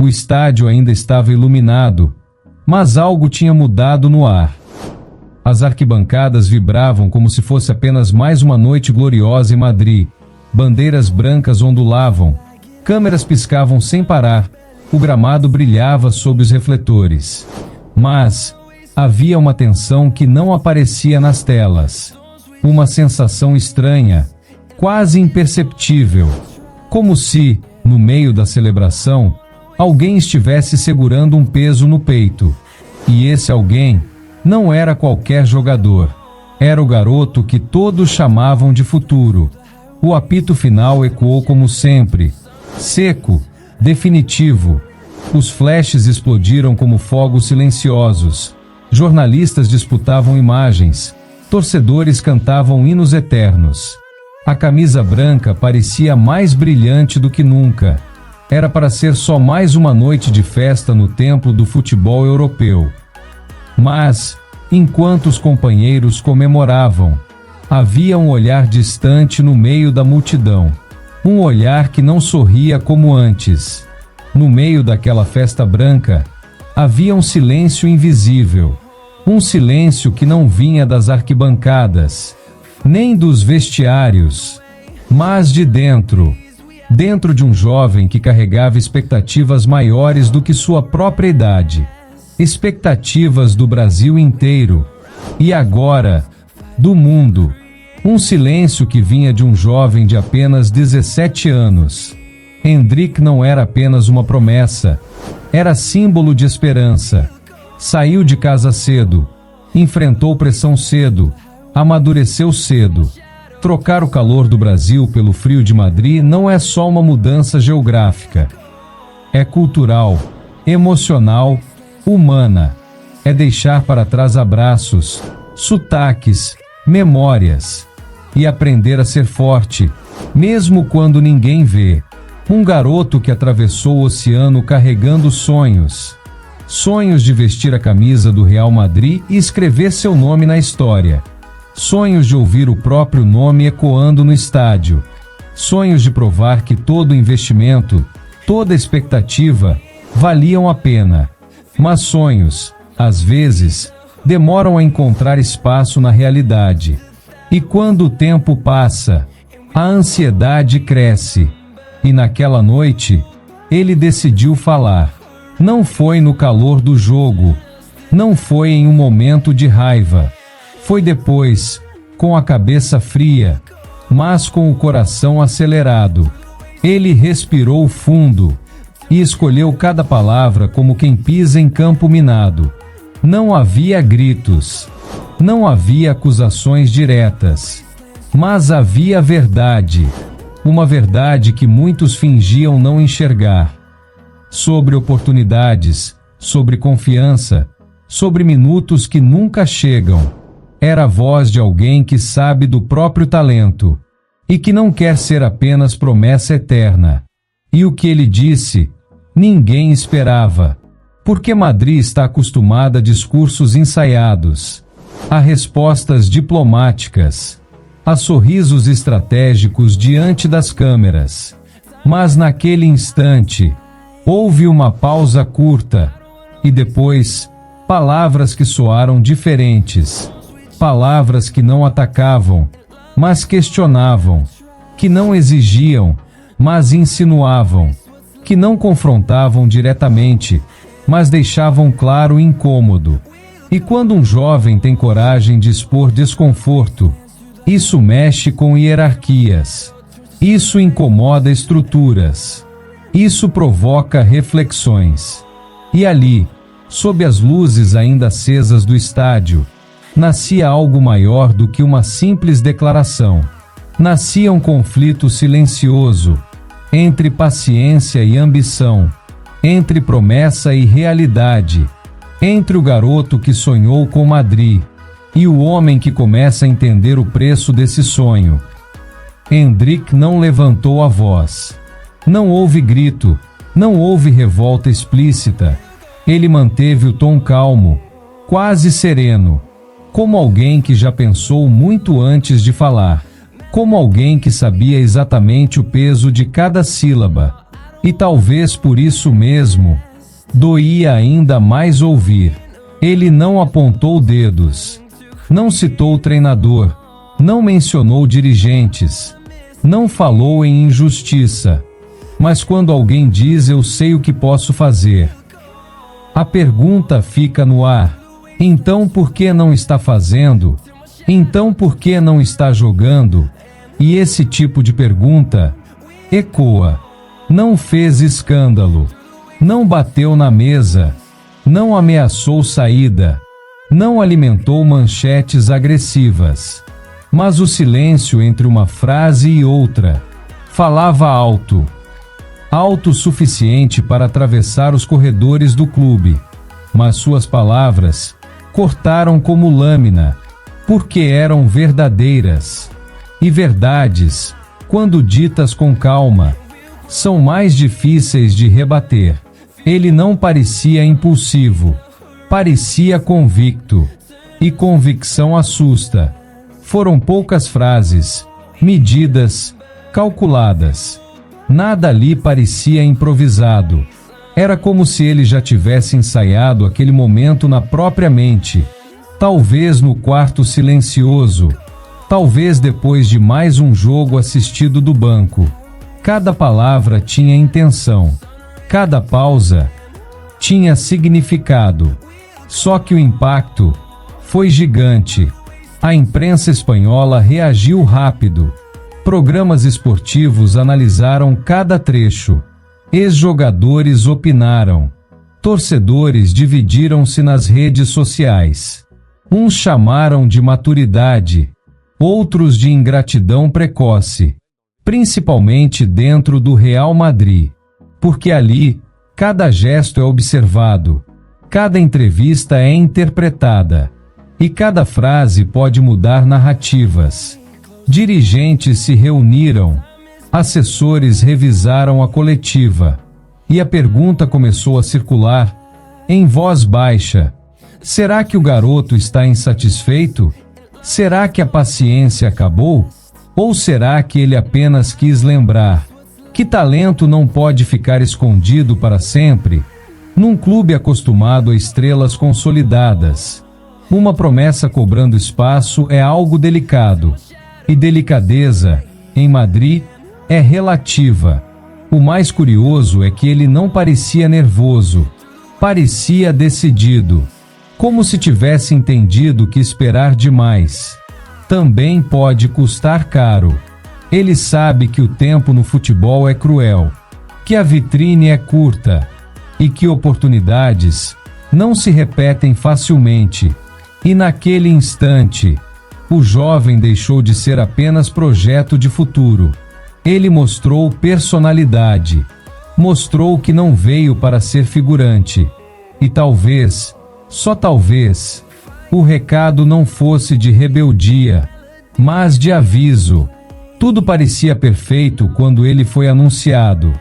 O estádio ainda estava iluminado, mas algo tinha mudado no ar. As arquibancadas vibravam como se fosse apenas mais uma noite gloriosa em Madrid. Bandeiras brancas ondulavam, câmeras piscavam sem parar, o gramado brilhava sob os refletores. Mas havia uma tensão que não aparecia nas telas. Uma sensação estranha, quase imperceptível, como se, no meio da celebração, alguém estivesse segurando um peso no peito. E esse alguém não era qualquer jogador. Era o garoto que todos chamavam de futuro. O apito final ecoou como sempre, seco, definitivo. Os flashes explodiram como fogos silenciosos. Jornalistas disputavam imagens. Torcedores cantavam hinos eternos. A camisa branca parecia mais brilhante do que nunca. Era para ser só mais uma noite de festa no templo do futebol europeu. Mas, enquanto os companheiros comemoravam, havia um olhar distante no meio da multidão. Um olhar que não sorria como antes. No meio daquela festa branca, havia um silêncio invisível. Um silêncio que não vinha das arquibancadas, nem dos vestiários, mas de dentro. Dentro de um jovem que carregava expectativas maiores do que sua própria idade. Expectativas do Brasil inteiro. E agora, do mundo. Um silêncio que vinha de um jovem de apenas 17 anos. Endrick não era apenas uma promessa. Era símbolo de esperança. Saiu de casa cedo. Enfrentou pressão cedo. Amadureceu cedo. Trocar o calor do Brasil pelo frio de Madrid não é só uma mudança geográfica. É cultural, emocional, humana. É deixar para trás abraços, sotaques, memórias. E aprender a ser forte, mesmo quando ninguém vê. Um garoto que atravessou o oceano carregando sonhos. Sonhos de vestir a camisa do Real Madrid e escrever seu nome na história. Sonhos de ouvir o próprio nome ecoando no estádio. Sonhos de provar que todo investimento, toda expectativa, valiam a pena. Mas sonhos, às vezes, demoram a encontrar espaço na realidade. E quando o tempo passa, a ansiedade cresce. E naquela noite, ele decidiu falar. Não foi no calor do jogo. Não foi em um momento de raiva. Foi depois, com a cabeça fria, mas com o coração acelerado. Ele respirou fundo e escolheu cada palavra como quem pisa em campo minado. Não havia gritos. Não havia acusações diretas. Mas havia verdade. Uma verdade que muitos fingiam não enxergar. Sobre oportunidades, sobre confiança, sobre minutos que nunca chegam. Era a voz de alguém que sabe do próprio talento e que não quer ser apenas promessa eterna. E o que ele disse, ninguém esperava. Porque Madrid está acostumada a discursos ensaiados, a respostas diplomáticas, a sorrisos estratégicos diante das câmeras. Mas naquele instante, houve uma pausa curta, e depois, palavras que soaram diferentes. Palavras que não atacavam, mas questionavam. Que não exigiam, mas insinuavam. Que não confrontavam diretamente, mas deixavam claro o incômodo. E quando um jovem tem coragem de expor desconforto, isso mexe com hierarquias. Isso incomoda estruturas. Isso provoca reflexões. E ali, sob as luzes ainda acesas do estádio, nascia algo maior do que uma simples declaração. Nascia um conflito silencioso, entre paciência e ambição, entre promessa e realidade, entre o garoto que sonhou com Madrid e o homem que começa a entender o preço desse sonho. Endrick não levantou a voz. Não houve grito, não houve revolta explícita. Ele manteve o tom calmo, quase sereno, como alguém que já pensou muito antes de falar, como alguém que sabia exatamente o peso de cada sílaba. E talvez por isso mesmo, doía ainda mais ouvir. Ele não apontou dedos, não citou o treinador, não mencionou dirigentes, não falou em injustiça. Mas quando alguém diz eu sei o que posso fazer, a pergunta fica no ar. Então por que não está fazendo? Então por que não está jogando? E esse tipo de pergunta ecoa. Não fez escândalo, não bateu na mesa, não ameaçou saída, não alimentou manchetes agressivas. Mas o silêncio entre uma frase e outra falava alto. Alto suficiente para atravessar os corredores do clube. Mas suas palavras cortaram como lâmina, porque eram verdadeiras. E verdades, quando ditas com calma, são mais difíceis de rebater. Ele não parecia impulsivo, parecia convicto. E convicção assusta. Foram poucas frases, medidas, calculadas. Nada ali parecia improvisado. Era como se ele já tivesse ensaiado aquele momento na própria mente. Talvez no quarto silencioso. Talvez depois de mais um jogo assistido do banco. Cada palavra tinha intenção. Cada pausa tinha significado. Só que o impacto foi gigante. A imprensa espanhola reagiu rápido. Programas esportivos analisaram cada trecho. Ex-jogadores opinaram. Torcedores dividiram-se nas redes sociais. Uns chamaram de maturidade, outros de ingratidão precoce. Principalmente dentro do Real Madrid. Porque ali, cada gesto é observado, cada entrevista é interpretada, e cada frase pode mudar narrativas. Dirigentes se reuniram, assessores revisaram a coletiva, e a pergunta começou a circular, em voz baixa: será que o garoto está insatisfeito? Será que a paciência acabou? Ou será que ele apenas quis lembrar que talento não pode ficar escondido para sempre? Num clube acostumado a estrelas consolidadas, uma promessa cobrando espaço é algo delicado. E delicadeza, em Madrid, é relativa. O mais curioso é que ele não parecia nervoso. Parecia decidido. Como se tivesse entendido que esperar demais também pode custar caro. Ele sabe que o tempo no futebol é cruel, que a vitrine é curta e que oportunidades não se repetem facilmente. E naquele instante, o jovem deixou de ser apenas projeto de futuro. Ele mostrou personalidade. Mostrou que não veio para ser figurante. E talvez, só talvez, o recado não fosse de rebeldia, mas de aviso. Tudo parecia perfeito quando ele foi anunciado.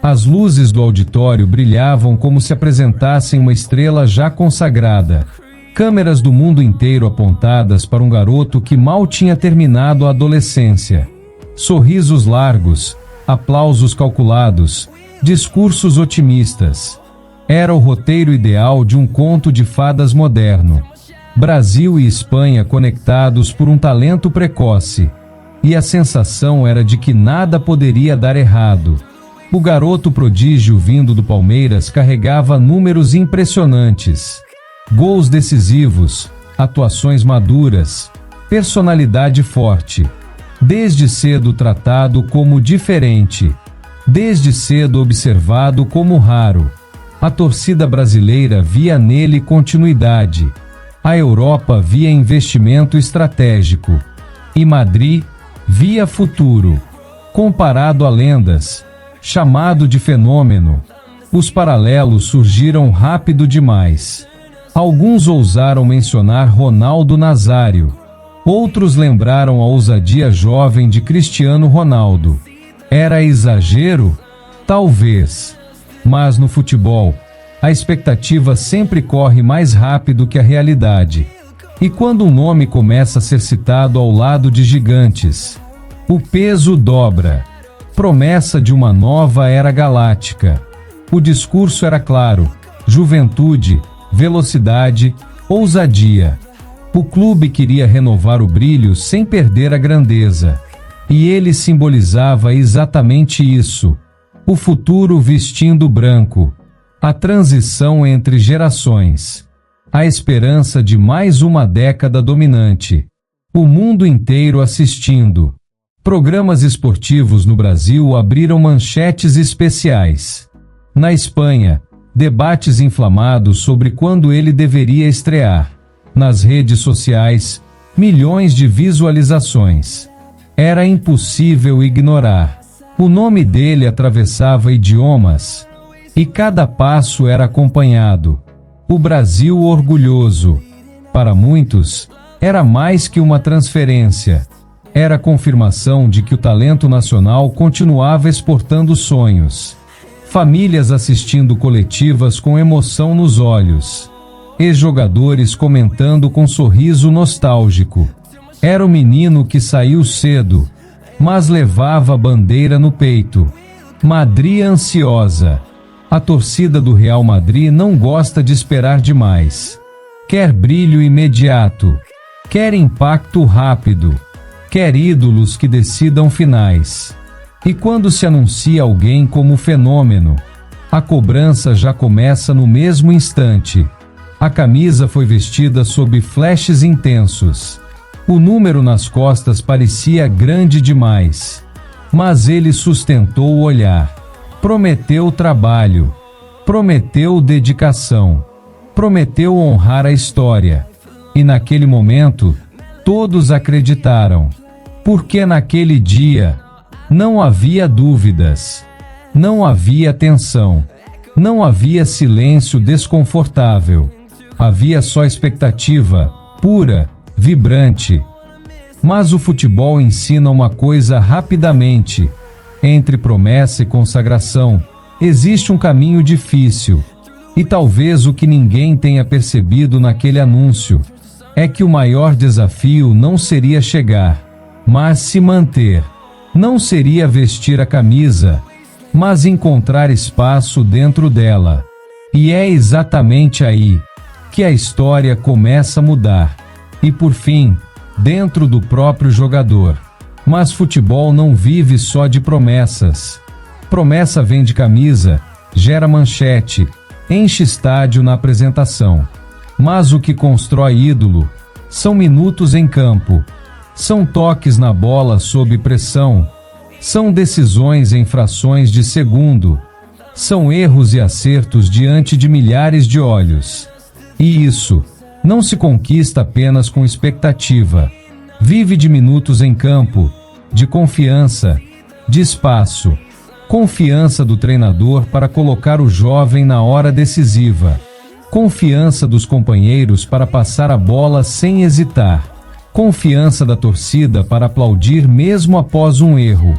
As luzes do auditório brilhavam como se apresentassem uma estrela já consagrada. Câmeras do mundo inteiro apontadas para um garoto que mal tinha terminado a adolescência. Sorrisos largos, aplausos calculados, discursos otimistas. Era o roteiro ideal de um conto de fadas moderno. Brasil e Espanha conectados por um talento precoce. E a sensação era de que nada poderia dar errado. O garoto prodígio vindo do Palmeiras carregava números impressionantes. Gols decisivos, atuações maduras, personalidade forte. Desde cedo tratado como diferente. Desde cedo observado como raro. A torcida brasileira via nele continuidade. A Europa via investimento estratégico. E Madrid via futuro. Comparado a lendas, chamado de fenômeno, os paralelos surgiram rápido demais. Alguns ousaram mencionar Ronaldo Nazário. Outros lembraram a ousadia jovem de Cristiano Ronaldo. Era exagero? Talvez. Mas no futebol, a expectativa sempre corre mais rápido que a realidade. E quando um nome começa a ser citado ao lado de gigantes, o peso dobra. promessa de uma nova era galáctica. O discurso era claro: juventude, velocidade, ousadia. O clube queria renovar o brilho sem perder a grandeza. E ele simbolizava exatamente isso: o futuro vestindo branco, a transição entre gerações, a esperança de mais uma década dominante, o mundo inteiro assistindo. Programas esportivos no Brasil abriram manchetes especiais. Na Espanha, debates inflamados sobre quando ele deveria estrear. Nas redes sociais, milhões de visualizações. Era impossível ignorar. O nome dele atravessava idiomas. E cada passo era acompanhado. O Brasil orgulhoso. Para muitos, era mais que uma transferência. Era a confirmação de que o talento nacional continuava exportando sonhos. Famílias assistindo coletivas com emoção nos olhos. Ex-jogadores comentando com sorriso nostálgico. Era o menino que saiu cedo, mas levava a bandeira no peito. Madrid ansiosa. A torcida do Real Madrid não gosta de esperar demais. Quer brilho imediato. Quer impacto rápido. Quer ídolos que decidam finais. E quando se anuncia alguém como fenômeno, a cobrança já começa no mesmo instante. A camisa foi vestida sob flashes intensos. O número nas costas parecia grande demais. Mas ele sustentou o olhar. Prometeu trabalho. Prometeu dedicação. Prometeu honrar a história. E naquele momento, todos acreditaram. Porque naquele dia, não havia dúvidas. Não havia tensão. Não havia silêncio desconfortável. Havia só expectativa, pura, vibrante. Mas o futebol ensina uma coisa rapidamente. Entre promessa e consagração, existe um caminho difícil. E talvez o que ninguém tenha percebido naquele anúncio é que o maior desafio não seria chegar, mas se manter. Não seria vestir a camisa, mas encontrar espaço dentro dela. E é exatamente aí que a história começa a mudar. E por fim, dentro do próprio jogador. Mas futebol não vive só de promessas. Promessa vende camisa, gera manchete, enche estádio na apresentação. Mas o que constrói ídolo são minutos em campo. São toques na bola sob pressão. São decisões em frações de segundo. São erros e acertos diante de milhares de olhos. E isso não se conquista apenas com expectativa. Vive de minutos em campo, de confiança, de espaço. Confiança do treinador para colocar o jovem na hora decisiva. Confiança dos companheiros para passar a bola sem hesitar. Confiança da torcida para aplaudir mesmo após um erro.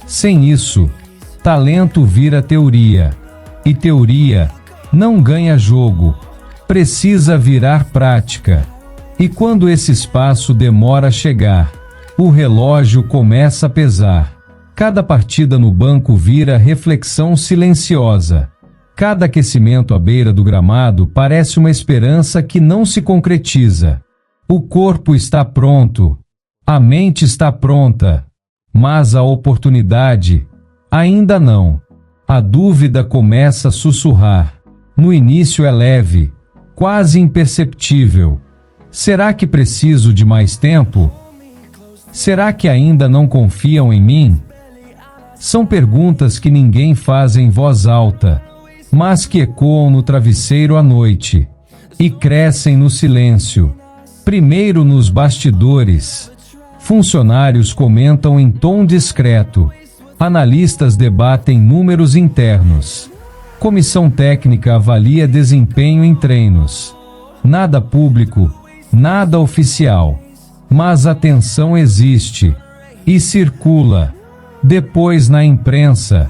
Sem isso, talento vira teoria. E teoria não ganha jogo. Precisa virar prática. E quando esse espaço demora a chegar, o relógio começa a pesar. Cada partida no banco vira reflexão silenciosa. Cada aquecimento à beira do gramado parece uma esperança que não se concretiza. O corpo está pronto. A mente está pronta. Mas a oportunidade ainda não. A dúvida começa a sussurrar. No início é leve, quase imperceptível. Será que preciso de mais tempo? Será que ainda não confiam em mim? São perguntas que ninguém faz em voz alta, mas que ecoam no travesseiro à noite e crescem no silêncio. Primeiro nos bastidores. Funcionários comentam em tom discreto. Analistas debatem números internos. Comissão técnica avalia desempenho em treinos. Nada público, nada oficial. Mas a tensão existe e circula. Depois, na imprensa,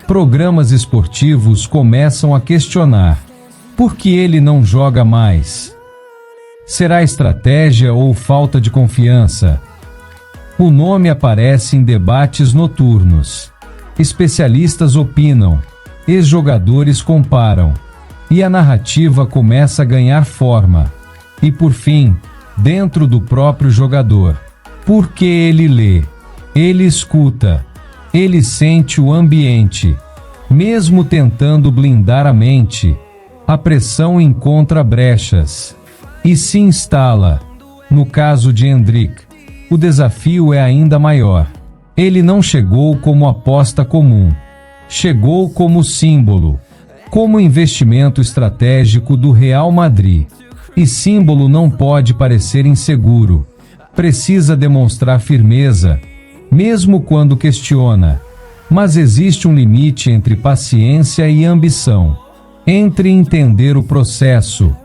programas esportivos começam a questionar: por que ele não joga mais? Será estratégia ou falta de confiança? O nome aparece em debates noturnos. Especialistas opinam, ex-jogadores comparam, e a narrativa começa a ganhar forma. E por fim, dentro do próprio jogador. Porque ele lê, ele escuta, ele sente o ambiente. Mesmo tentando blindar a mente, a pressão encontra brechas e se instala. No caso de Endrick, o desafio é ainda maior. Ele não chegou como aposta comum. Chegou como símbolo, como investimento estratégico do Real Madrid. E símbolo não pode parecer inseguro. Precisa demonstrar firmeza, mesmo quando questiona. Mas existe um limite entre paciência e ambição, entre entender o processo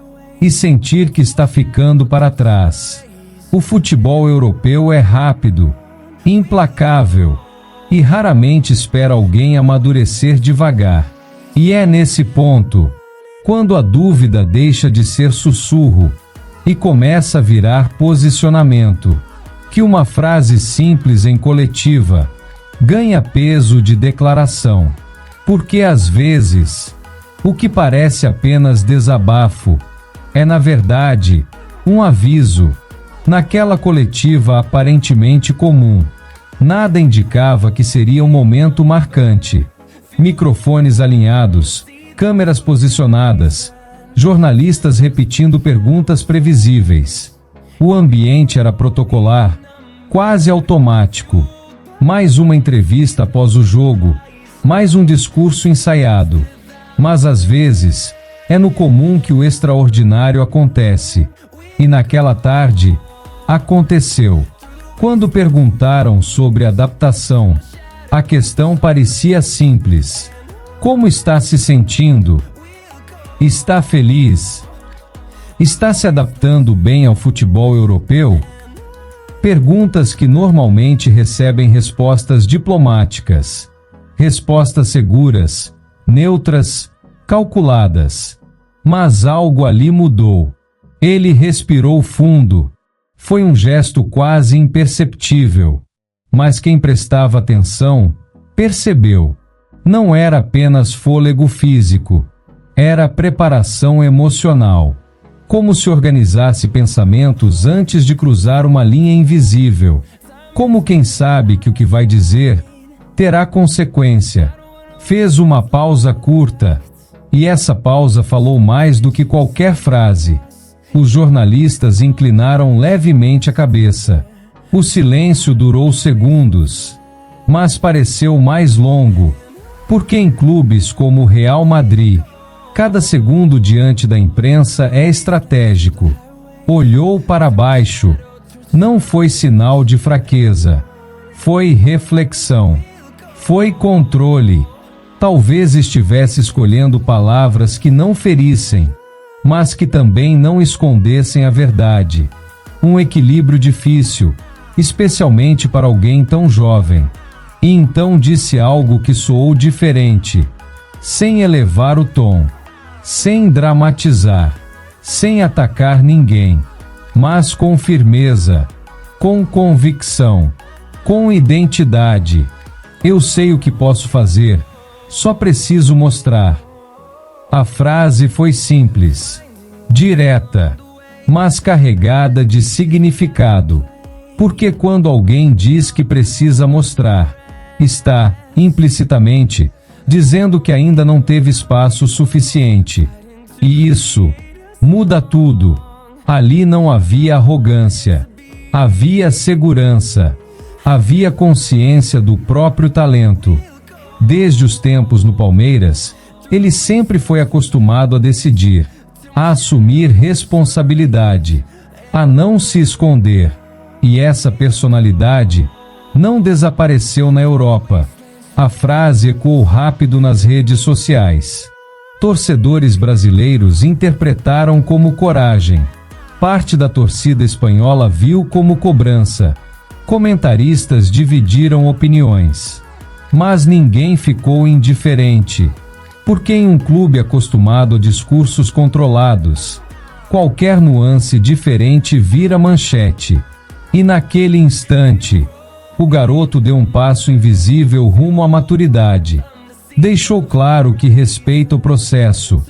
e sentir que está ficando para trás. O futebol europeu é rápido, implacável, e raramente espera alguém amadurecer devagar. E é nesse ponto, quando a dúvida deixa de ser sussurro e começa a virar posicionamento, que uma frase simples em coletiva ganha peso de declaração. Porque às vezes, o que parece apenas desabafo é na verdade um aviso. Naquela coletiva aparentemente comum, nada indicava que seria um momento marcante. Microfones alinhados, câmeras posicionadas, jornalistas repetindo perguntas previsíveis. O ambiente era protocolar, quase automático. Mais uma entrevista após o jogo, mais um discurso ensaiado. Mas às vezes, é no comum que o extraordinário acontece. E naquela tarde, aconteceu. Quando perguntaram sobre adaptação, a questão parecia simples. Como está se sentindo? Está feliz? Está se adaptando bem ao futebol europeu? Perguntas que normalmente recebem respostas diplomáticas. Respostas seguras, neutras, calculadas. Mas algo ali mudou. Ele respirou fundo. Foi um gesto quase imperceptível. Mas quem prestava atenção, percebeu. Não era apenas fôlego físico. Era preparação emocional. Como se organizasse pensamentos antes de cruzar uma linha invisível. Como quem sabe que o que vai dizer terá consequência. Fez uma pausa curta. E essa pausa falou mais do que qualquer frase. Os jornalistas inclinaram levemente a cabeça. O silêncio durou segundos, mas pareceu mais longo, porque em clubes como o Real Madrid, cada segundo diante da imprensa é estratégico. Olhou para baixo. Não foi sinal de fraqueza. Foi reflexão. Foi controle. Talvez estivesse escolhendo palavras que não ferissem, mas que também não escondessem a verdade. Um equilíbrio difícil, especialmente para alguém tão jovem. E então disse algo que soou diferente, sem elevar o tom, sem dramatizar, sem atacar ninguém, mas com firmeza, com convicção, com identidade. Eu sei o que posso fazer, só preciso mostrar. A frase foi simples, direta, mas carregada de significado. Porque quando alguém diz que precisa mostrar, está, implicitamente, dizendo que ainda não teve espaço suficiente. E isso muda tudo. Ali não havia arrogância. Havia segurança. Havia consciência do próprio talento. Desde os tempos no Palmeiras, ele sempre foi acostumado a decidir, a assumir responsabilidade, a não se esconder. E essa personalidade não desapareceu na Europa. A frase ecoou rápido nas redes sociais. Torcedores brasileiros interpretaram como coragem. Parte da torcida espanhola viu como cobrança. Comentaristas dividiram opiniões. Mas ninguém ficou indiferente. Porque em um clube acostumado a discursos controlados, qualquer nuance diferente vira manchete. E naquele instante, O garoto deu um passo invisível rumo à maturidade. Deixou claro que respeita o processo,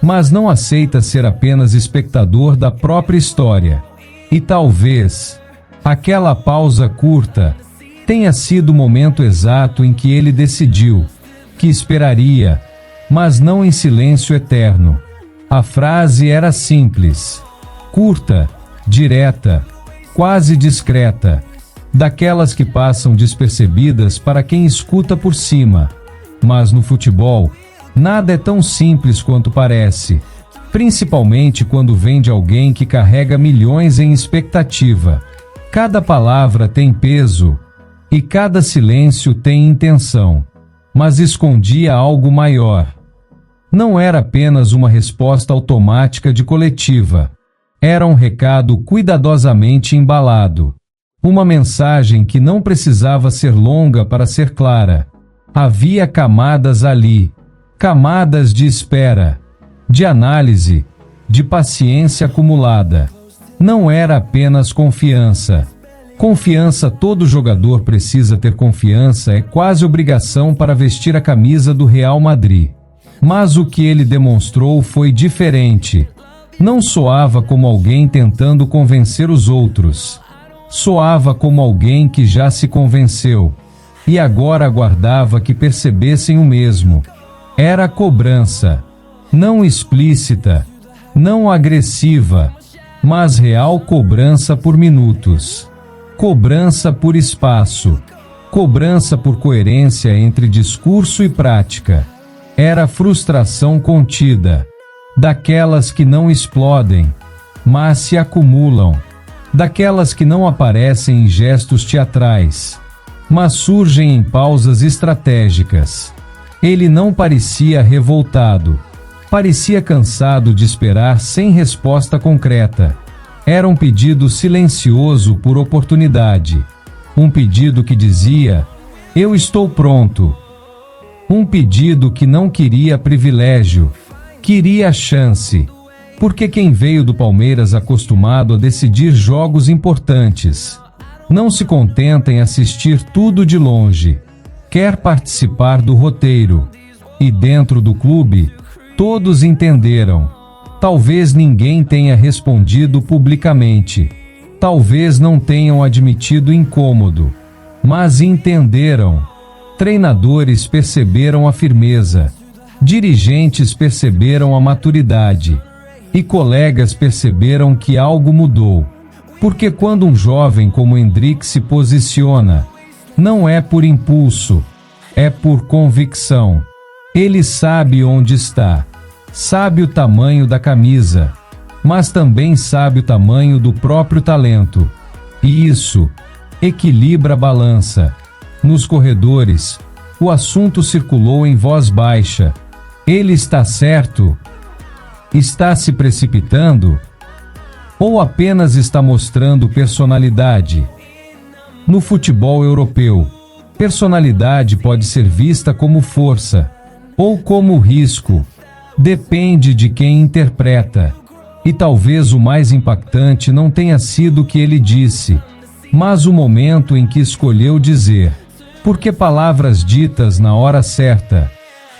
mas não aceita ser apenas espectador da própria história. E talvez aquela pausa curta tenha sido o momento exato em que ele decidiu que esperaria, mas não em silêncio eterno. A frase era simples, curta, direta, quase discreta, daquelas que passam despercebidas para quem escuta por cima. Mas no futebol, nada é tão simples quanto parece, principalmente quando vem de alguém que carrega milhões em expectativa. Cada palavra tem peso e cada silêncio tem intenção, mas escondia algo maior. Não era apenas uma resposta automática de coletiva. Era um recado cuidadosamente embalado. Uma mensagem que não precisava ser longa para ser clara. Havia camadas ali, camadas de espera, de análise, de paciência acumulada. Não era apenas confiança. Confiança, todo jogador precisa ter confiança, é quase obrigação para vestir a camisa do Real Madrid. Mas o que ele demonstrou foi diferente. Não soava como alguém tentando convencer os outros. Soava como alguém que já se convenceu. E agora aguardava que percebessem o mesmo. Era cobrança. Não explícita, não agressiva, mas real cobrança por minutos. Cobrança por espaço. Cobrança por coerência entre discurso e prática. Era frustração contida, daquelas que não explodem, mas se acumulam, daquelas que não aparecem em gestos teatrais, mas surgem em pausas estratégicas. Ele não parecia revoltado, parecia cansado de esperar sem resposta concreta. Era um pedido silencioso por oportunidade, um pedido que dizia: eu estou pronto. Um pedido que não queria privilégio, queria chance. Porque quem veio do Palmeiras acostumado a decidir jogos importantes, não se contenta em assistir tudo de longe, quer participar do roteiro. E dentro do clube, todos entenderam. Talvez ninguém tenha respondido publicamente, talvez não tenham admitido incômodo, mas entenderam. Treinadores perceberam a firmeza, dirigentes perceberam a maturidade, e colegas perceberam que algo mudou. Porque quando um jovem como Endrick se posiciona, não é por impulso, é por convicção. Ele sabe onde está, sabe o tamanho da camisa, mas também sabe o tamanho do próprio talento. E isso equilibra a balança. Nos corredores, o assunto circulou em voz baixa. Ele está certo? Está se precipitando? Ou apenas está mostrando personalidade? No futebol europeu, personalidade pode ser vista como força ou como risco. Depende de quem interpreta. E talvez o mais impactante não tenha sido o que ele disse, mas o momento em que escolheu dizer. Porque palavras ditas na hora certa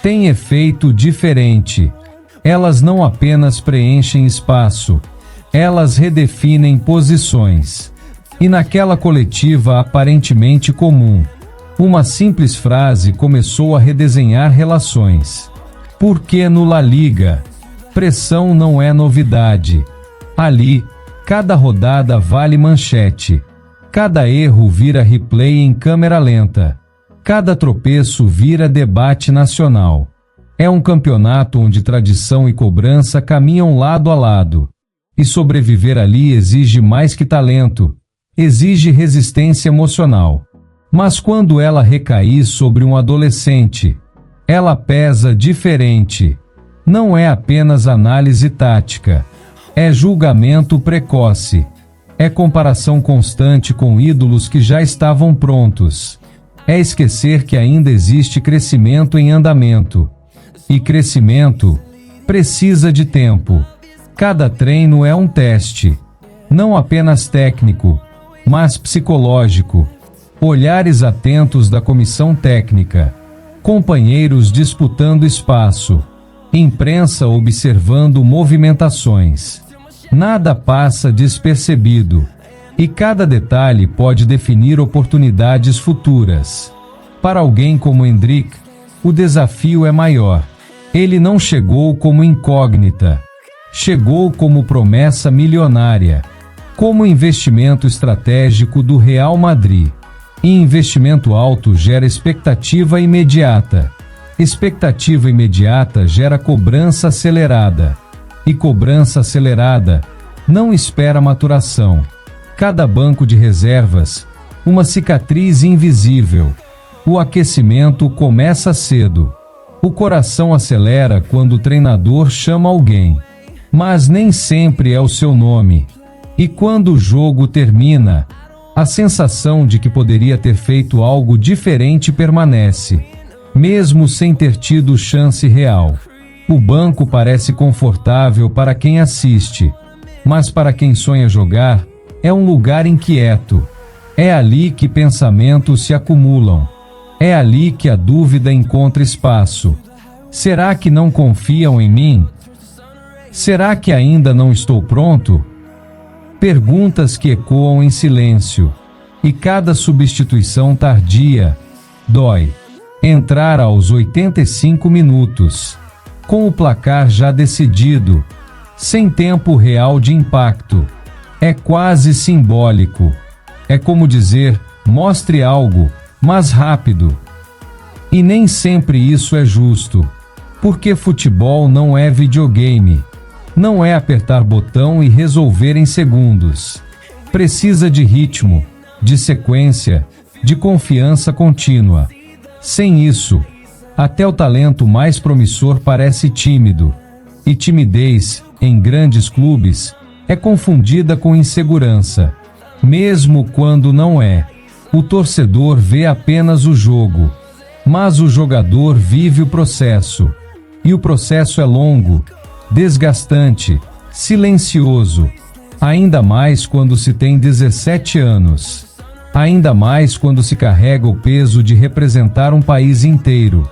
têm efeito diferente. Elas não apenas preenchem espaço, elas redefinem posições. E naquela coletiva aparentemente comum, uma simples frase começou a redesenhar relações. Porque no La Liga, pressão não é novidade. Ali, cada rodada vale manchete. Cada erro vira replay em câmera lenta. Cada tropeço vira debate nacional. É um campeonato onde tradição e cobrança caminham lado a lado. E sobreviver ali exige mais que talento, exige resistência emocional. Mas quando ela recair sobre um adolescente, ela pesa diferente. Não é apenas análise tática, é julgamento precoce. É comparação constante com ídolos que já estavam prontos. É esquecer que ainda existe crescimento em andamento. E crescimento precisa de tempo. Cada treino é um teste, não apenas técnico, mas psicológico. olhares atentos da comissão técnica, companheiros disputando espaço, imprensa observando movimentações. Nada passa despercebido, e cada detalhe pode definir oportunidades futuras. Para alguém como Endrick, o desafio é maior. Ele não chegou como incógnita, chegou como promessa milionária, como investimento estratégico do Real Madrid. E investimento alto gera expectativa imediata. Expectativa imediata gera cobrança acelerada. E cobrança acelerada não espera maturação. Cada banco de reservas, uma cicatriz invisível. O aquecimento começa cedo. O coração acelera quando o treinador chama alguém, mas nem sempre é o seu nome. E quando o jogo termina, a sensação de que poderia ter feito algo diferente permanece, mesmo sem ter tido chance real. O banco parece confortável para quem assiste, mas para quem sonha jogar, é um lugar inquieto. É ali que pensamentos se acumulam. É ali que a dúvida encontra espaço. Será que não confiam em mim? Será que ainda não estou pronto? Perguntas que ecoam em silêncio. E cada substituição tardia dói. Entrar aos 85 minutos, com o placar já decidido, sem tempo real de impacto, é quase simbólico. É como dizer, mostre algo, mas rápido. E nem sempre isso é justo, porque futebol não é videogame. Não é apertar botão e resolver em segundos. Precisa de ritmo, de sequência, de confiança contínua. Sem isso, até o talento mais promissor parece tímido. E timidez, em grandes clubes, é confundida com insegurança. Mesmo quando não é. O torcedor vê apenas o jogo, mas o jogador vive o processo. E o processo é longo, desgastante, silencioso. Ainda mais quando se tem 17 anos. Ainda mais quando se carrega o peso de representar um país inteiro.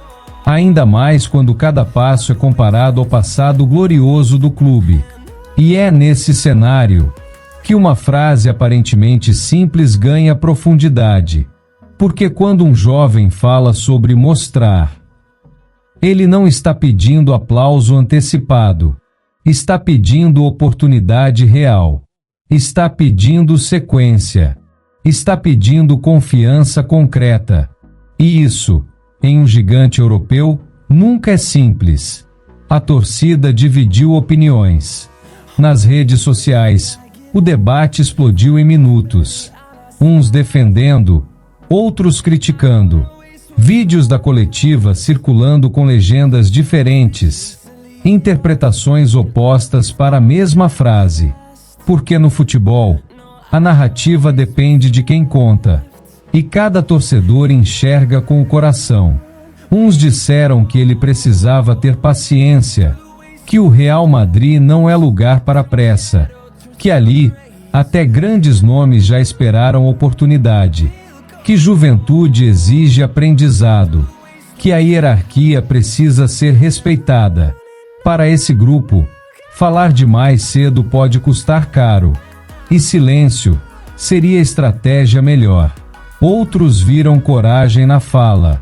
Ainda mais quando cada passo é comparado ao passado glorioso do clube. E é nesse cenário que uma frase aparentemente simples ganha profundidade. Porque quando um jovem fala sobre mostrar, ele não está pedindo aplauso antecipado. Está pedindo oportunidade real. Está pedindo sequência. Está pedindo confiança concreta. E isso, em um gigante europeu, nunca é simples. A torcida dividiu opiniões. Nas redes sociais, o debate explodiu em minutos. Uns defendendo, outros criticando. Vídeos da coletiva circulando com legendas diferentes. Interpretações opostas para a mesma frase. Porque no futebol, a narrativa depende de quem conta. E cada torcedor enxerga com o coração. Uns disseram que ele precisava ter paciência, que o Real Madrid não é lugar para pressa, que ali, até grandes nomes já esperaram oportunidade, que juventude exige aprendizado, que a hierarquia precisa ser respeitada. Para esse grupo, falar demais cedo pode custar caro, e silêncio seria estratégia melhor. Outros viram coragem na fala,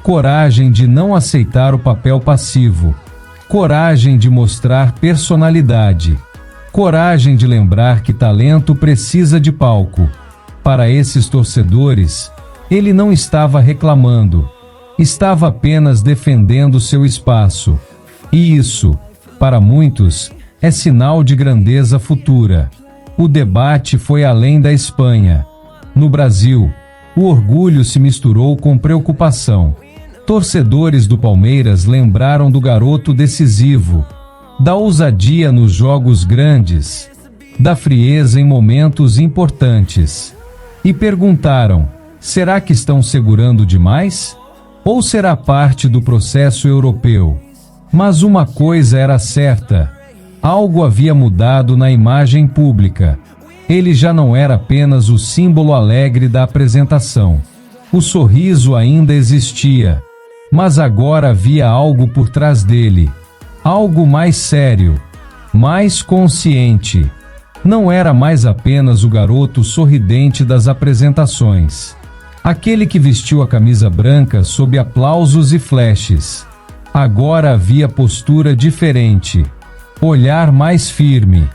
coragem de não aceitar o papel passivo, coragem de mostrar personalidade, coragem de lembrar que talento precisa de palco. Para esses torcedores, ele não estava reclamando, estava apenas defendendo seu espaço. E isso, para muitos, é sinal de grandeza futura. O debate foi além da Espanha. No Brasil, o orgulho se misturou com preocupação. Torcedores do Palmeiras lembraram do garoto decisivo, da ousadia nos jogos grandes, da frieza em momentos importantes. E perguntaram: será que estão segurando demais? Ou será parte do processo europeu? Mas uma coisa era certa: algo havia mudado na imagem pública. Ele já não era apenas o símbolo alegre da apresentação. O sorriso ainda existia, mas agora havia algo por trás dele. Algo mais sério, mais consciente. Não era mais apenas o garoto sorridente das apresentações. Aquele que vestiu a camisa branca sob aplausos e flashes. Agora havia postura diferente, olhar mais firme,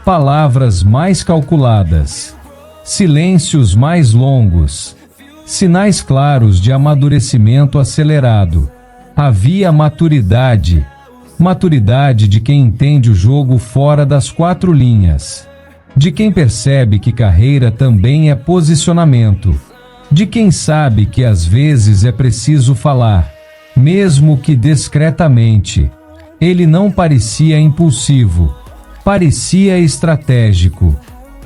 palavras mais calculadas, silêncios mais longos, sinais claros de amadurecimento acelerado. Havia maturidade, maturidade de quem entende o jogo fora das quatro linhas, de quem percebe que carreira também é posicionamento, de quem sabe que às vezes é preciso falar, mesmo que discretamente. Ele não parecia impulsivo, parecia estratégico,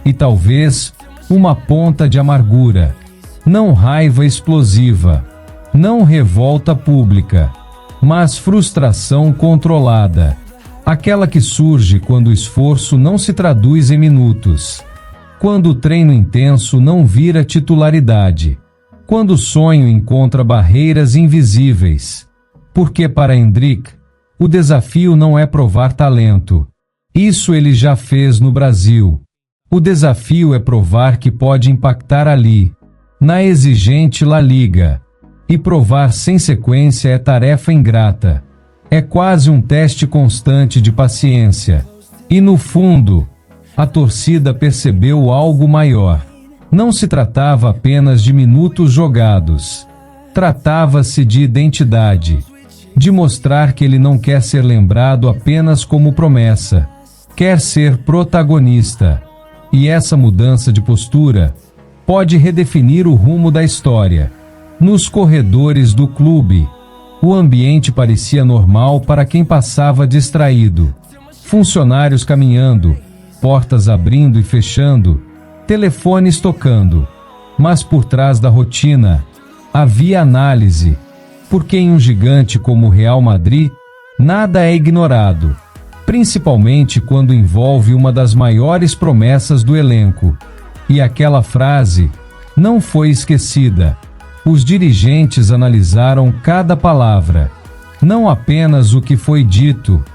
e talvez uma ponta de amargura, não raiva explosiva, não revolta pública, mas frustração controlada, aquela que surge quando o esforço não se traduz em minutos, quando o treino intenso não vira titularidade, quando o sonho encontra barreiras invisíveis. Porque para Hendrick, o desafio não é provar talento. Isso ele já fez no Brasil. O desafio é provar que pode impactar ali, na exigente La Liga. E provar sem sequência é tarefa ingrata. É quase um teste constante de paciência. E no fundo, a torcida percebeu algo maior. Não se tratava apenas de minutos jogados. Tratava-se de identidade. De mostrar que ele não quer ser lembrado apenas como promessa. Quer ser protagonista. E essa mudança de postura pode redefinir o rumo da história. Nos corredores do clube, o ambiente parecia normal para quem passava distraído. Funcionários caminhando, portas abrindo e fechando, telefones tocando. Mas por trás da rotina, havia análise, porque em um gigante como o Real Madrid, nada é ignorado, principalmente quando envolve uma das maiores promessas do elenco. E aquela frase não foi esquecida. Os dirigentes analisaram cada palavra, não apenas o que foi dito,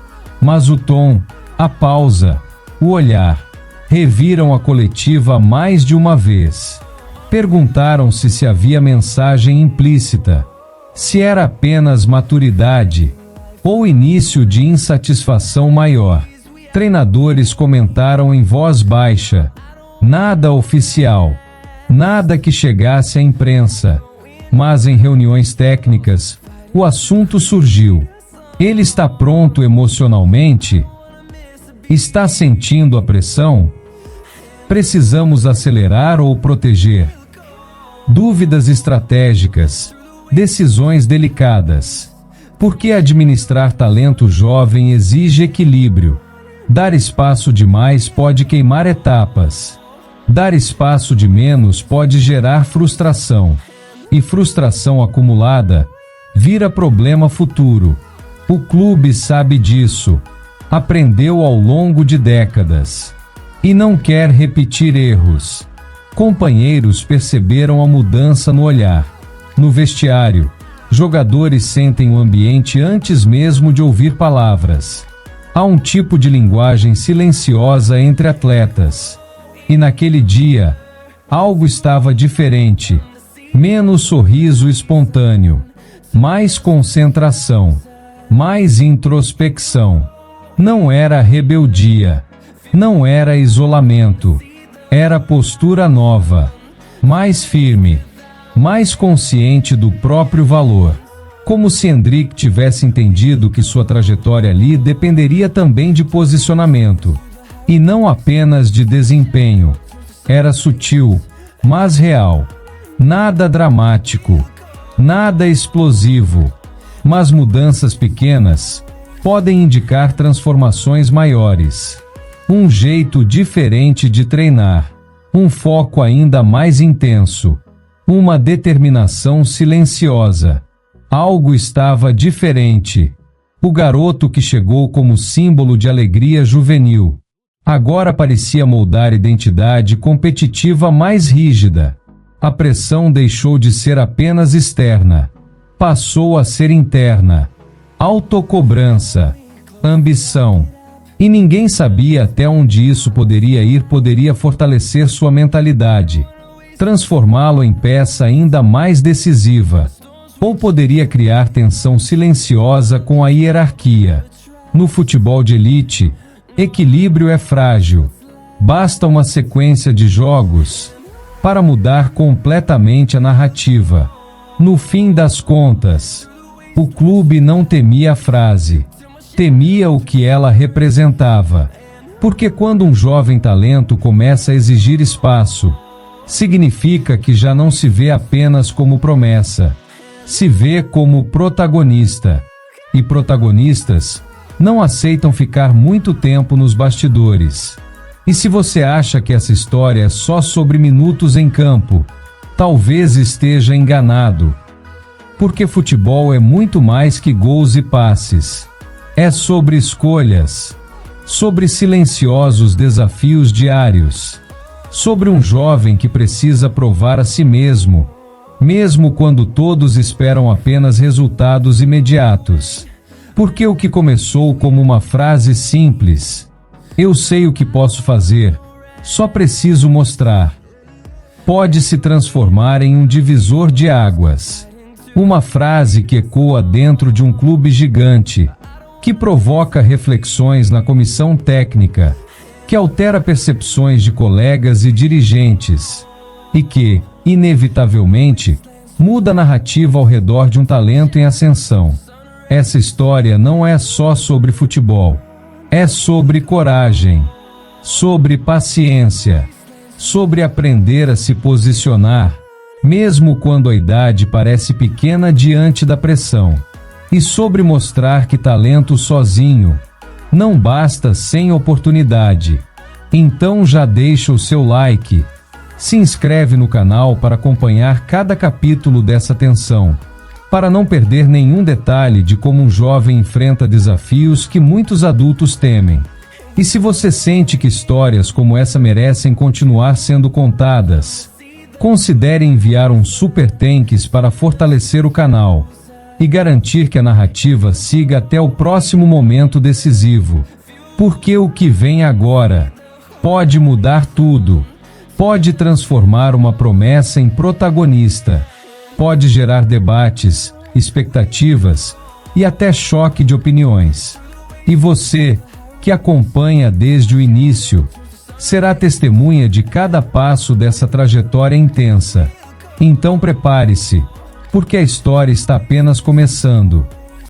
mas o tom, a pausa, o olhar. Reviram a coletiva mais de uma vez. Perguntaram-se se havia mensagem implícita, se era apenas maturidade ou início de insatisfação maior. Treinadores comentaram em voz baixa, nada oficial, nada que chegasse à imprensa. Mas em reuniões técnicas, o assunto surgiu. Ele está pronto emocionalmente? Está sentindo a pressão? Precisamos acelerar ou proteger? Dúvidas estratégicas, decisões delicadas. Porque administrar talento jovem exige equilíbrio. Dar espaço demais pode queimar etapas. Dar espaço de menos pode gerar frustração. E frustração acumulada vira problema futuro. O clube sabe disso. Aprendeu ao longo de décadas. E não quer repetir erros. Companheiros perceberam a mudança no olhar. No vestiário, jogadores sentem o ambiente antes mesmo de ouvir palavras. Há um tipo de linguagem silenciosa entre atletas. E naquele dia, algo estava diferente. Menos sorriso espontâneo, mais concentração, mais introspecção. Não era rebeldia, não era isolamento, era postura nova, mais firme, mais consciente do próprio valor. Como se Hendrick tivesse entendido que sua trajetória ali dependeria também de posicionamento, e não apenas de desempenho. Era sutil, mas real. Nada dramático, nada explosivo, mas mudanças pequenas podem indicar transformações maiores. Um jeito diferente de treinar, um foco ainda mais intenso, uma determinação silenciosa. Algo estava diferente. O garoto que chegou como símbolo de alegria juvenil, agora parecia moldar identidade competitiva mais rígida. A pressão deixou de ser apenas externa, passou a ser interna. Autocobrança, ambição. E ninguém sabia até onde isso poderia ir. Poderia fortalecer sua mentalidade, transformá-lo em peça ainda mais decisiva, ou poderia criar tensão silenciosa com a hierarquia. No futebol de elite, equilíbrio é frágil. Basta uma sequência de jogos para mudar completamente a narrativa. No fim das contas, o clube não temia a frase, temia o que ela representava. Porque quando um jovem talento começa a exigir espaço, significa que já não se vê apenas como promessa, se vê como protagonista. E protagonistas não aceitam ficar muito tempo nos bastidores. E se você acha que essa história é só sobre minutos em campo, talvez esteja enganado. Porque futebol é muito mais que gols e passes. É sobre escolhas, sobre silenciosos desafios diários, sobre um jovem que precisa provar a si mesmo, mesmo quando todos esperam apenas resultados imediatos. Porque o que começou como uma frase simples, "Eu sei o que posso fazer, só preciso mostrar", pode se transformar em um divisor de águas. Uma frase que ecoa dentro de um clube gigante, que provoca reflexões na comissão técnica, que altera percepções de colegas e dirigentes, e que, inevitavelmente, muda a narrativa ao redor de um talento em ascensão. Essa história não é só sobre futebol. É sobre coragem, sobre paciência, sobre aprender a se posicionar, mesmo quando a idade parece pequena diante da pressão, e sobre mostrar que talento sozinho não basta sem oportunidade. Então já deixa o seu like, se inscreve no canal para acompanhar cada capítulo dessa tensão, para não perder nenhum detalhe de como um jovem enfrenta desafios que muitos adultos temem. E se você sente que histórias como essa merecem continuar sendo contadas, considere enviar um super thanks para fortalecer o canal e garantir que a narrativa siga até o próximo momento decisivo. Porque o que vem agora pode mudar tudo, pode transformar uma promessa em protagonista, pode gerar debates, expectativas e até choque de opiniões. E você, que acompanha desde o início, será testemunha de cada passo dessa trajetória intensa. Então prepare-se, porque a história está apenas começando.